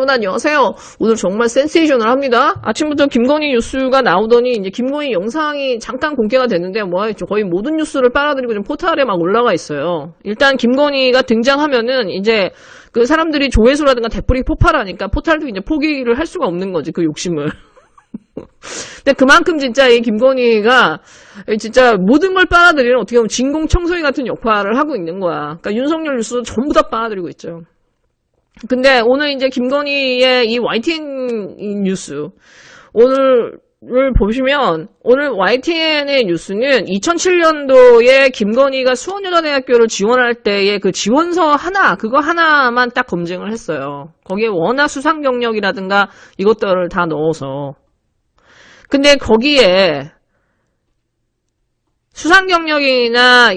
여러분 안녕하세요. 오늘 정말 센세이션을 합니다. 아침부터 김건희 뉴스가 나오더니 이제 김건희 영상이 잠깐 공개가 됐는데 뭐 거의 모든 뉴스를 빨아들이고 좀 포털에 막 올라가 있어요. 일단 김건희가 등장하면은 이제 그 사람들이 조회수라든가 댓글이 폭발하니까 포털도 이제 포기를 할 수가 없는 거지, 그 욕심을. 근데 그만큼 진짜 이 김건희가 진짜 모든 걸 빨아들이는 어떻게 보면 진공청소기 같은 역할을 하고 있는 거야. 그러니까 윤석열 뉴스도 전부 다 빨아들이고 있죠. 근데 오늘 이제 김건희의 이 YTN 뉴스 오늘을 보시면 오늘 YTN의 뉴스는 2007년도에 김건희가 수원여자대학교를 지원할 때의 그 지원서 그거 하나만 딱 검증을 했어요. 거기에 워낙 수상 경력이라든가 이것들을 다 넣어서. 근데 거기에 수상 경력이나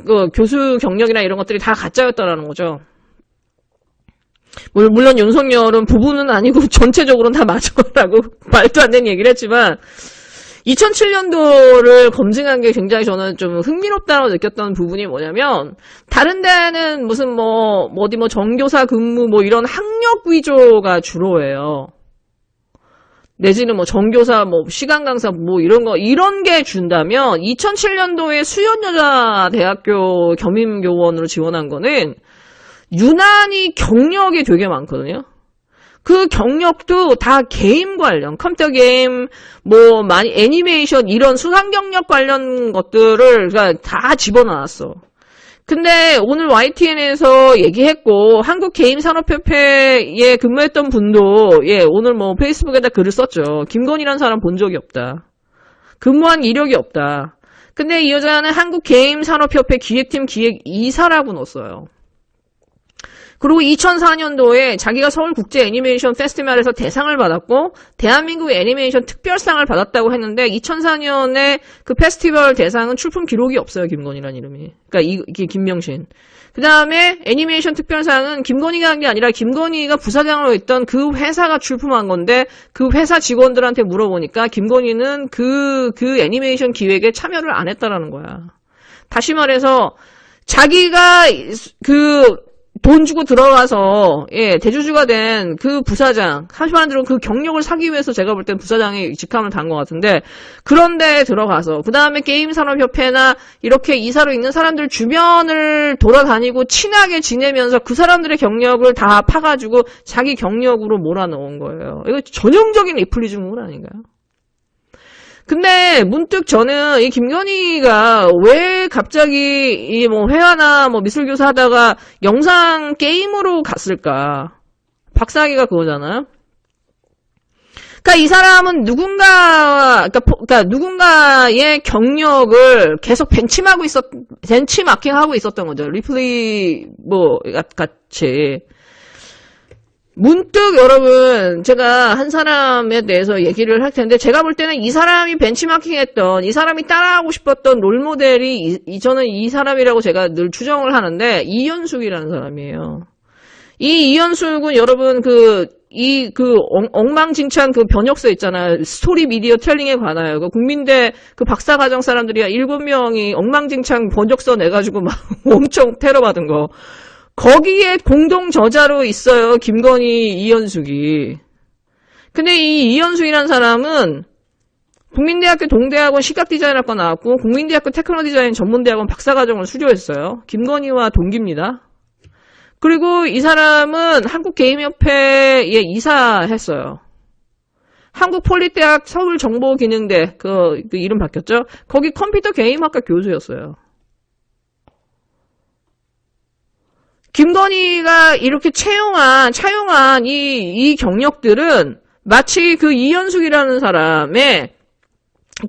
그 교수 경력이나 이런 것들이 다 가짜였다라는 거죠. 물론 윤석열은 부분은 아니고 전체적으로는 다 맞아라고 말도 안 되는 얘기를 했지만 2007년도를 검증한 게 굉장히 저는 좀 흥미롭다고 느꼈던 부분이 뭐냐면 다른 데는 무슨 어디 정교사 근무 이런 학력 위조가 주로예요. 내지는 정교사 시간 강사 이런 게 준다면 2007년도에 수연여자대학교 겸임교원으로 지원한 거는 유난히 경력이 되게 많거든요. 그 경력도 다 게임 관련, 컴퓨터 게임, 많이 애니메이션 이런 수상 경력 관련 것들을 다 집어넣었어. 근데 오늘 YTN에서 얘기했고 한국게임산업협회에 근무했던 분도 오늘 페이스북에다 글을 썼죠. 김건희라는 사람 본 적이 없다. 근무한 이력이 없다. 근데 이 여자는 한국게임산업협회 기획팀 기획이사라고 넣었어요. 그리고 2004년도에 자기가 서울국제 애니메이션 페스티벌에서 대상을 받았고 대한민국 애니메이션 특별상을 받았다고 했는데 2004년에 그 페스티벌 대상은 출품 기록이 없어요. 김건희라는 이름이. 그러니까 이게 김명신. 그 다음에 애니메이션 특별상은 김건희가 한 게 아니라 김건희가 부사장으로 있던 그 회사가 출품한 건데 그 회사 직원들한테 물어보니까 김건희는 그 애니메이션 기획에 참여를 안 했다라는 거야. 다시 말해서 자기가 돈 주고 들어가서 대주주가 된 그 부사장, 한마디로 그 경력을 사기 위해서 제가 볼 땐 부사장이 직함을 단 것 같은데 그런 데에 들어가서 그 다음에 게임산업협회나 이렇게 이사로 있는 사람들 주변을 돌아다니고 친하게 지내면서 그 사람들의 경력을 다 파가지고 자기 경력으로 몰아넣은 거예요. 이거 전형적인 리플리즘은 아닌가요? 근데 문득 저는 이 김건희가 왜 갑자기 이 회화나 미술교사 하다가 영상 게임으로 갔을까? 박사학위가 그거잖아요. 그러니까 이 사람은 누군가의 경력을 계속 벤치마킹하고 있었던 거죠. 리플리 같이. 문득 여러분 제가 한 사람에 대해서 얘기를 할 텐데 제가 볼 때는 이 사람이 벤치마킹했던 이 사람이 따라하고 싶었던 롤모델이 저는 이 사람이라고 제가 늘 추정을 하는데 이현숙이라는 사람이에요. 이 이현숙은 여러분 엉망진창 번역서 있잖아요. 스토리 미디어 텔링에 관하여 국민대 박사과정 사람들이 7명이 엉망진창 번역서 내가지고 막 엄청 테러받은 거. 거기에 공동 저자로 있어요. 김건희, 이현숙이. 근데 이 이현숙이라는 사람은 국민대학교 동대학원 시각디자인학과 나왔고 국민대학교 테크노디자인 전문대학원 박사과정을 수료했어요. 김건희와 동기입니다. 그리고 이 사람은 한국게임협회에 이사했어요. 한국폴리대학 서울정보기능대 그 이름 바뀌었죠. 거기 컴퓨터 게임학과 교수였어요. 김건희가 이렇게 차용한 이 경력들은 마치 그 이현숙이라는 사람의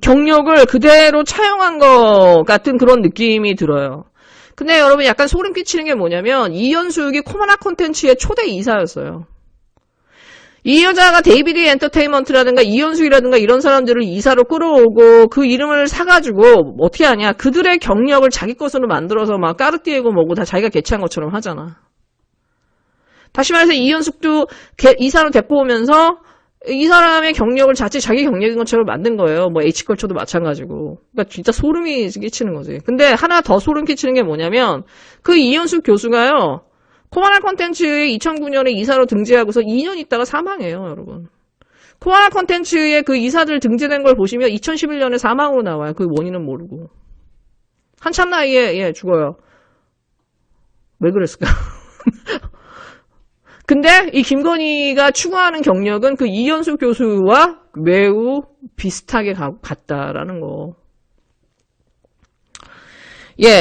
경력을 그대로 차용한 것 같은 그런 느낌이 들어요. 근데 여러분 약간 소름 끼치는 게 뭐냐면 이현숙이 코마나 콘텐츠의 초대 이사였어요. 이 여자가 데이비드 엔터테인먼트라든가 이현숙이라든가 이런 사람들을 이사로 끌어오고 그 이름을 사가지고 어떻게 하냐. 그들의 경력을 자기 것으로 만들어서 막 까르띠에고 다 자기가 개최한 것처럼 하잖아. 다시 말해서 이현숙도 이사로 데리고 오면서 이 사람의 경력을 자기 경력인 것처럼 만든 거예요. H컬처도 마찬가지고. 그러니까 진짜 소름이 끼치는 거지. 근데 하나 더 소름 끼치는 게 뭐냐면 그 이현숙 교수가요. 코바나 컨텐츠의 2009년에 이사로 등재하고서 2년 있다가 사망해요, 여러분. 코바나 컨텐츠의 그 이사들 등재된 걸 보시면 2011년에 사망으로 나와요. 그 원인은 모르고. 한참 나이에, 죽어요. 왜 그랬을까? 근데 이 김건희가 추구하는 경력은 그 이현수 교수와 매우 비슷하게 같다라는 거.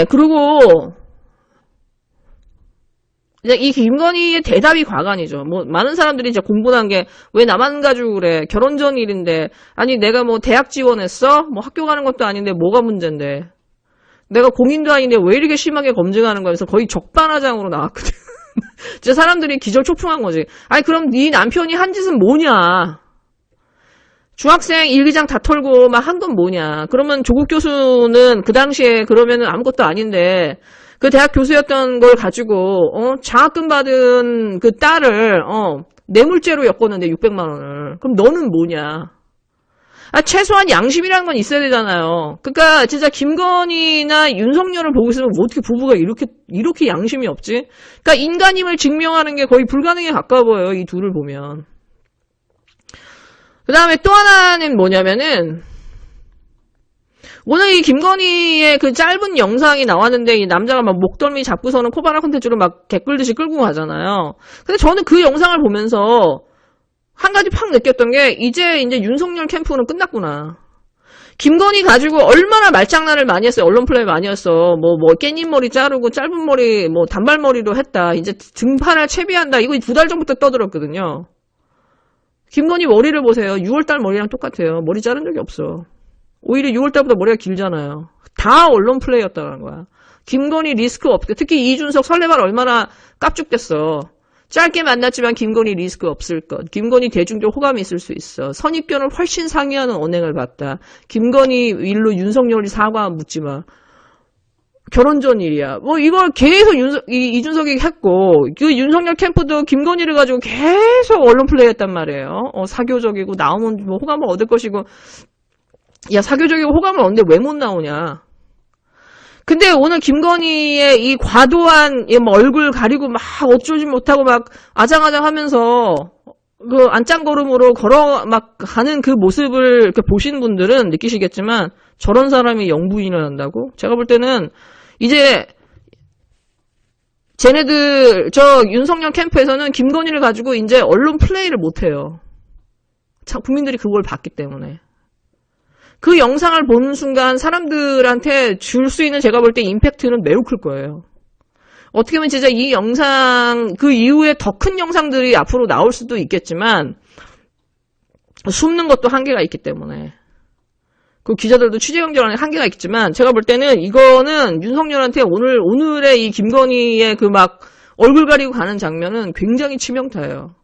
그리고 이제 이 김건희의 대답이 과간이죠. 뭐 많은 사람들이 이제 공분한 게 왜 나만 가지고 그래? 결혼 전 일인데. 아니 내가 뭐 대학 지원했어? 뭐 학교 가는 것도 아닌데 뭐가 문제인데? 내가 공인도 아닌데 왜 이렇게 심하게 검증하는 거야? 그래서 거의 적반하장으로 나왔거든. 진짜 사람들이 기절초풍한 거지. 아니 그럼 네 남편이 한 짓은 뭐냐? 중학생 일기장 다 털고 막 한 건 뭐냐? 그러면 조국 교수는 그 당시에 그러면은 아무것도 아닌데 그 대학 교수였던 걸 가지고 장학금 받은 그 딸을 뇌물죄로 엮었는데 600만 원을. 그럼 너는 뭐냐? 최소한 양심이라는 건 있어야 되잖아요. 그러니까 진짜 김건희나 윤석열을 보고 있으면 어떻게 부부가 이렇게 양심이 없지? 그러니까 인간임을 증명하는 게 거의 불가능에 가까워 보여요. 이 둘을 보면. 그 다음에 또 하나는 뭐냐면은 오늘 이 김건희의 그 짧은 영상이 나왔는데 이 남자가 막 목덜미 잡고서는 코바나 콘텐츠로 막 개끌듯이 끌고 가잖아요. 근데 저는 그 영상을 보면서 한 가지 팍 느꼈던 게 이제 윤석열 캠프는 끝났구나. 김건희 가지고 얼마나 말장난을 많이 했어요. 언론 플레이 많이 했어. 뭐 깻잎 머리 자르고 짧은 머리 뭐 단발머리로 했다. 이제 등판을 채비한다. 이거 2달 전부터 떠들었거든요. 김건희 머리를 보세요. 6월달 머리랑 똑같아요. 머리 자른 적이 없어. 오히려 6월달보다 머리가 길잖아요. 다 언론 플레이였다는 거야. 김건희 리스크 없게. 특히 이준석 설레발 얼마나 깝죽댔어. 짧게 만났지만 김건희 리스크 없을 것. 김건희 대중적 호감이 있을 수 있어. 선입견을 훨씬 상회하는 언행을 봤다. 김건희 일로 윤석열이 사과 묻지 마. 결혼 전 일이야. 뭐 이걸 계속 이준석이 했고 그 윤석열 캠프도 김건희를 가지고 계속 언론 플레이했단 말이에요. 사교적이고 나오면 뭐 호감을 얻을 것이고. 야 사교적이고 호감을 얻는데 왜 못 나오냐. 근데 오늘 김건희의 이 과도한 뭐 얼굴 가리고 막 어쩌지 못하고 막 아장아장 하면서 그 안짱걸음으로 걸어 막 가는 그 모습을 이렇게 보신 분들은 느끼시겠지만 저런 사람이 영부인을 한다고? 제가 볼 때는 이제 쟤네들 저 윤석열 캠프에서는 김건희를 가지고 이제 언론 플레이를 못해요. 국민들이 그걸 봤기 때문에. 그 영상을 보는 순간 사람들한테 줄 수 있는 제가 볼 때 임팩트는 매우 클 거예요. 어떻게 보면 진짜 이 영상 그 이후에 더 큰 영상들이 앞으로 나올 수도 있겠지만 숨는 것도 한계가 있기 때문에 그 기자들도 취재 경쟁하는 한계가 있지만 제가 볼 때는 이거는 윤석열한테 오늘의 이 김건희의 그 막 얼굴 가리고 가는 장면은 굉장히 치명타예요.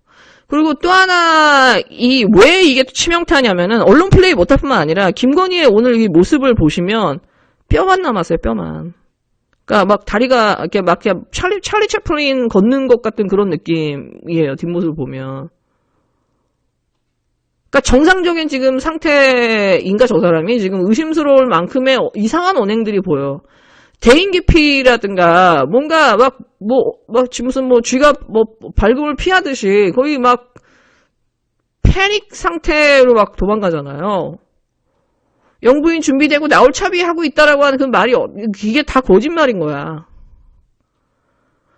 그리고 또 하나, 왜 이게 치명타냐면은, 언론 플레이 못할 뿐만 아니라, 김건희의 오늘 이 모습을 보시면, 뼈만 남았어요, 뼈만. 그러니까 막 다리가, 이렇게 막, 찰리 채플린 걷는 것 같은 그런 느낌이에요, 뒷모습을 보면. 그러니까 정상적인 지금 상태인가, 저 사람이? 지금 의심스러울 만큼의 이상한 언행들이 보여. 대인 기피라든가 뭔가 무슨 쥐가 발굽을 피하듯이 거의 막 패닉 상태로 막 도망가잖아요. 영부인 준비되고 나올 차비하고 있다라고 하는 그 말이 이게 다 거짓말인 거야.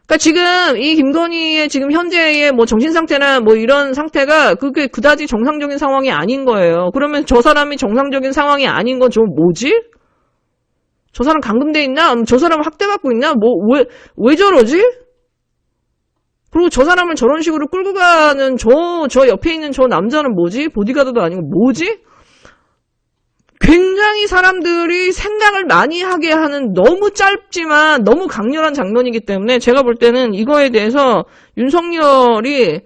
그러니까 지금 이 김건희의 지금 현재의 뭐 정신 상태나 뭐 이런 상태가 그게 그다지 정상적인 상황이 아닌 거예요. 그러면 저 사람이 정상적인 상황이 아닌 건 좀 뭐지? 저 사람 감금돼 있나? 저 사람 학대받고 있나? 왜 저러지? 그리고 저 사람을 저런 식으로 끌고 가는 저 옆에 있는 저 남자는 뭐지? 보디가드도 아니고 뭐지? 굉장히 사람들이 생각을 많이 하게 하는 너무 짧지만 너무 강렬한 장면이기 때문에 제가 볼 때는 이거에 대해서 윤석열이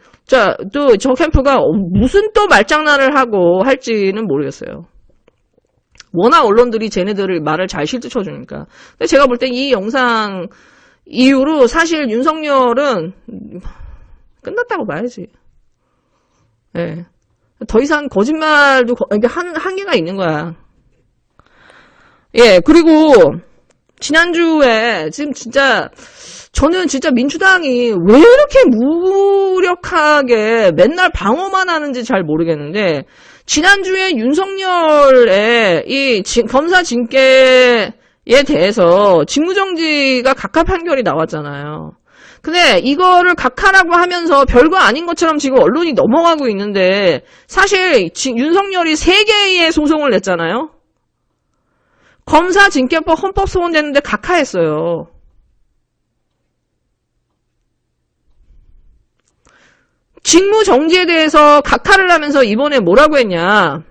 또 저 캠프가 무슨 또 말장난을 하고 할지는 모르겠어요. 워낙 언론들이 쟤네들을 말을 잘 실드쳐주니까. 근데 제가 볼 때 이 영상 이후로 사실 윤석열은 끝났다고 봐야지. 예. 더 이상 거짓말도 한계가 있는 거야. 예, 그리고 지난주에 지금 진짜 저는 진짜 민주당이 왜 이렇게 무력하게 맨날 방어만 하는지 잘 모르겠는데, 지난주에 윤석열의 이 검사 징계에 대해서 직무정지가 각하 판결이 나왔잖아요. 근데 이거를 각하라고 하면서 별거 아닌 것처럼 지금 언론이 넘어가고 있는데, 사실 윤석열이 3개의 소송을 냈잖아요. 검사 징계법 헌법 소원 냈는데 각하했어요. 직무정지에 대해서 각하를 하면서 이번에 뭐라고 했냐.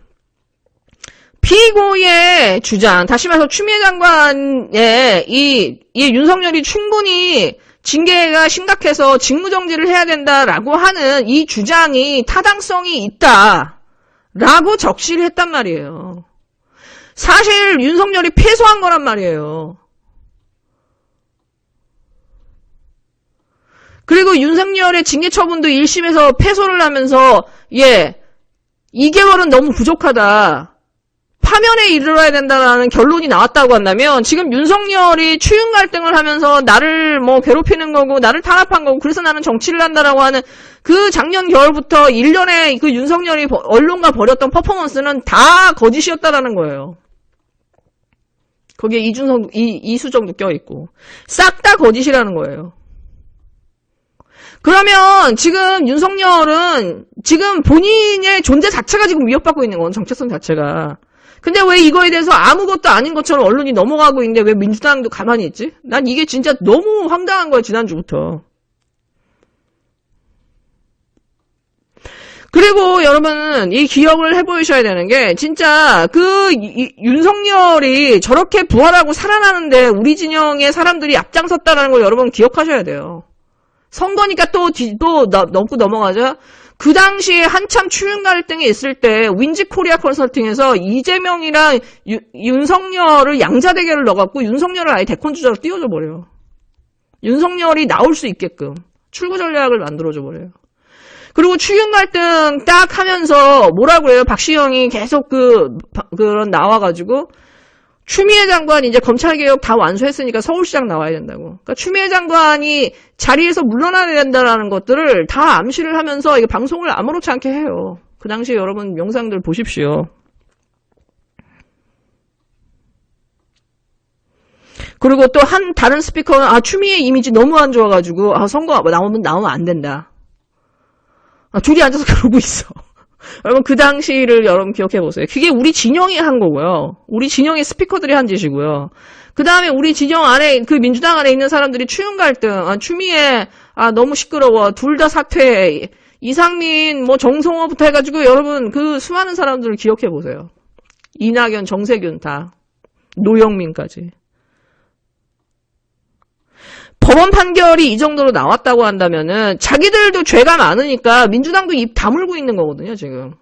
피고의 주장, 다시 말해서 추미애 장관의 이 윤석열이 충분히 징계가 심각해서 직무정지를 해야 된다라고 하는 이 주장이 타당성이 있다라고 적시를 했단 말이에요. 사실 윤석열이 패소한 거란 말이에요. 그리고 윤석열의 징계 처분도 1심에서 패소를 하면서 2개월은 너무 부족하다. 파면에 이르러야 된다라는 결론이 나왔다고 한다면 지금 윤석열이 추윤 갈등을 하면서 나를 괴롭히는 거고 나를 탄압한 거고 그래서 나는 정치를 한다라고 하는 그 작년 겨울부터 1년에 그 윤석열이 언론과 벌였던 퍼포먼스는 다 거짓이었다라는 거예요. 거기에 이수정도 껴있고 싹 다 거짓이라는 거예요. 그러면 지금 윤석열은 지금 본인의 존재 자체가 지금 위협받고 있는 건 정체성 자체가. 근데 왜 이거에 대해서 아무것도 아닌 것처럼 언론이 넘어가고 있는데 왜 민주당도 가만히 있지? 난 이게 진짜 너무 황당한 거야, 지난주부터. 그리고 여러분은 이 기억을 해보셔야 되는 게 진짜 윤석열이 저렇게 부활하고 살아나는데 우리 진영의 사람들이 앞장섰다는 걸 여러분 기억하셔야 돼요. 선거니까 또 넘고 넘어가자. 그 당시에 한참 추윤 갈등이 있을 때 윈지코리아 컨설팅에서 이재명이랑 윤석열을 양자 대결을 넣어갖고 윤석열을 아예 대권 주자로 띄워줘 버려요. 윤석열이 나올 수 있게끔 출구 전략을 만들어줘 버려요. 그리고 추윤 갈등 딱 하면서 뭐라고 해요? 박시영이 계속 그런 나와가지고 추미애 장관이 이제 검찰개혁 다 완수했으니까 서울시장 나와야 된다고. 그러니까 추미애 장관이 자리에서 물러나야 된다라는 것들을 다 암시를 하면서 이게 방송을 아무렇지 않게 해요. 그 당시에 여러분 영상들 보십시오. 그리고 또 다른 스피커는 추미애 이미지 너무 안 좋아가지고 선거 나오면 안 된다. 둘이 앉아서 그러고 있어. 여러분 그 당시를 여러분 기억해 보세요. 그게 우리 진영이 한 거고요. 우리 진영의 스피커들이 한 짓이고요. 그 다음에 우리 진영 안에 그 민주당 안에 있는 사람들이 추윤 갈등, 추미애 너무 시끄러워. 둘 다 사퇴해. 이상민 정성호부터 해가지고 여러분 그 수많은 사람들을 기억해 보세요. 이낙연, 정세균 다 노영민까지. 법원 판결이 이 정도로 나왔다고 한다면은 자기들도 죄가 많으니까 민주당도 입 다물고 있는 거거든요, 지금.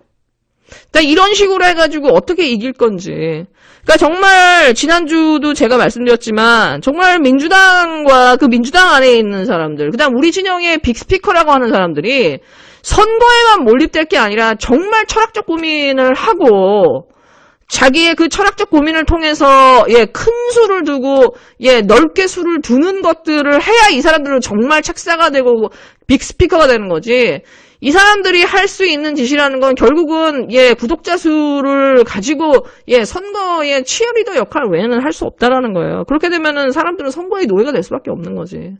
그러니까 이런 식으로 해가지고 어떻게 이길 건지. 그러니까 정말 지난주도 제가 말씀드렸지만 정말 민주당과 그 민주당 안에 있는 사람들, 그다음 우리 진영의 빅스피커라고 하는 사람들이 선거에만 몰입될 게 아니라 정말 철학적 고민을 하고 자기의 그 철학적 고민을 통해서 큰 수를 두고 넓게 수를 두는 것들을 해야 이 사람들은 정말 책사가 되고 빅스피커가 되는 거지. 이 사람들이 할 수 있는 짓이라는 건 결국은 구독자 수를 가지고 선거의 치어리더 역할 외에는 할 수 없다라는 거예요. 그렇게 되면은 사람들은 선거의 노예가 될 수밖에 없는 거지.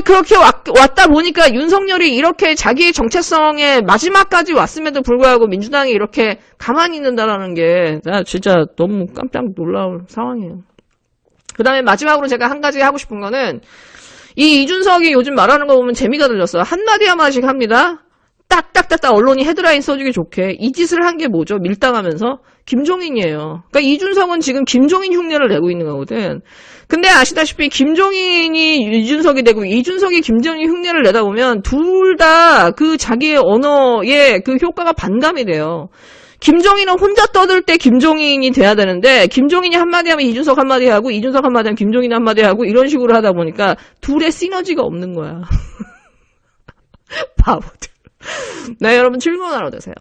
그렇게 왔다 보니까 윤석열이 이렇게 자기의 정체성의 마지막까지 왔음에도 불구하고 민주당이 이렇게 가만히 있는다라는 게 나 진짜 너무 깜짝 놀라울 상황이에요. 그 다음에 마지막으로 제가 한 가지 하고 싶은 거는 이 이준석이 요즘 말하는 거 보면 재미가 들렸어요. 한마디 한마디씩 합니다. 딱딱딱딱 언론이 헤드라인 써주기 좋게. 이 짓을 한 게 뭐죠? 밀당하면서 김종인이에요. 그러니까 이준석은 지금 김종인 흉내를 내고 있는 거거든. 근데 아시다시피 김종인이 이준석이 되고 이준석이 김종인 흉내를 내다 보면 둘 다 그 자기의 언어에 그 효과가 반감이 돼요. 김종인은 혼자 떠들 때 김종인이 돼야 되는데 김종인이 한마디 하면 이준석 한마디 하고 이준석 한마디 하면 김종인 한마디 하고 이런 식으로 하다 보니까 둘의 시너지가 없는 거야. 바보들. 네, 여러분 즐거운 하루 되세요.